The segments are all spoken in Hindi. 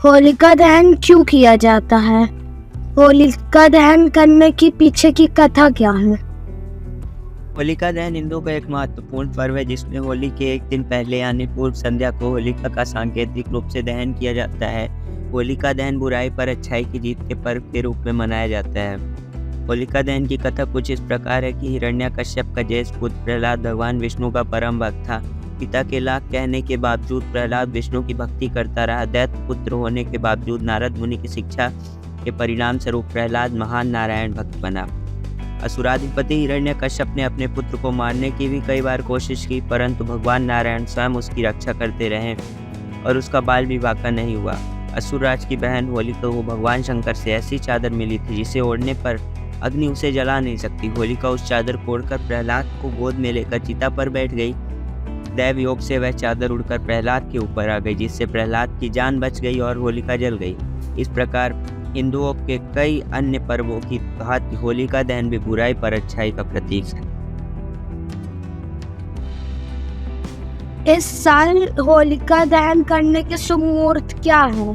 होलिका दहन क्यों किया जाता है? होलिका दहन करने के पीछे की कथा क्या है? होलिका दहन हिंदुओं का एक महत्वपूर्ण पर्व है जिसमें होली के एक दिन पहले यानी पूर्व संध्या को होलिका का सांकेतिक रूप से दहन किया जाता है। होलिका दहन बुराई पर अच्छाई की जीत के पर्व के रूप में मनाया जाता है। होलिका दहन की कथा कुछ इस प्रकार है कि हिरण्यकश्यप का ज्येष्ठ पुत्र प्रहलाद भगवान विष्णु का परम भक्त था। पिता के लाख कहने के बावजूद प्रहलाद विष्णु की भक्ति करता रहा। दैत्य पुत्र होने के बावजूद नारद मुनि की शिक्षा के परिणाम स्वरूप प्रहलाद महान नारायण भक्त बना। असुराधिपति हिरण्यकश्यप ने अपने पुत्र को मारने की भी कई बार कोशिश की, परंतु भगवान नारायण स्वयं उसकी रक्षा करते रहे और उसका बाल विवाह का नहीं हुआ। असुरराज की बहन होलिका को भगवान शंकर से ऐसी चादर मिली थी जिसे ओढ़ने पर अग्नि उसे जला नहीं सकती। होलिका उस चादर को ओढ़कर प्रहलाद को गोद में लेकर चिता पर बैठ गई। दैव योग से वह चादर उड़कर प्रहलाद के ऊपर आ गई, जिससे प्रहलाद की जान बच गई और होलिका जल गई। इस प्रकार हिंदुओं के कई अन्य पर्वों की भांति होलिका दहन भी बुराई पर अच्छाई का प्रतीक है। इस साल होलिका दहन करने के शुभ मुहूर्त क्या है?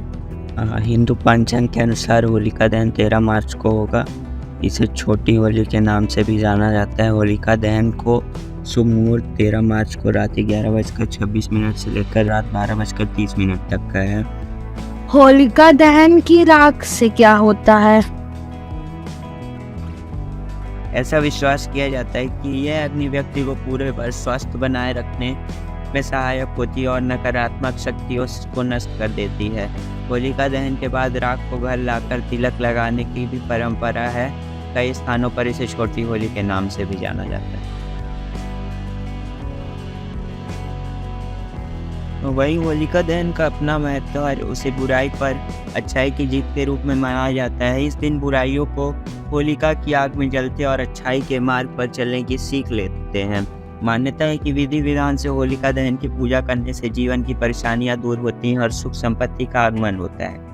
हिंदू पंचांग के अनुसार होलिका दहन 13 मार्च को होगा। इसे छोटी होली के नाम से भी जाना जाता है। होलिका दहन को शुभ मुहूर्त 13 मार्च को रात 11:26 से लेकर रात 12:30 तक का है। होलिका दहन की राख से क्या होता है? ऐसा विश्वास किया जाता है कि यह अग्नि व्यक्ति को पूरे वर्ष स्वस्थ बनाए रखने में सहायक होती है और नकारात्मक शक्तियों को नष्ट कर देती है। होलिका दहन के बाद राख को घर लाकर तिलक लगाने की भी परंपरा है। कई स्थानों पर इसे छोटी होली के नाम से भी जाना जाता है। वही होलिका दहन का अपना महत्व है। उसे बुराई पर अच्छाई की जीत के रूप में मनाया जाता है। इस दिन बुराइयों को होलिका की आग में जलते और अच्छाई के मार्ग पर चलने की सीख लेते हैं। मान्यता है कि विधि विधान से होलिका दहन की पूजा करने से जीवन की परेशानियां दूर होती हैं और सुख संपत्ति का आगमन होता है।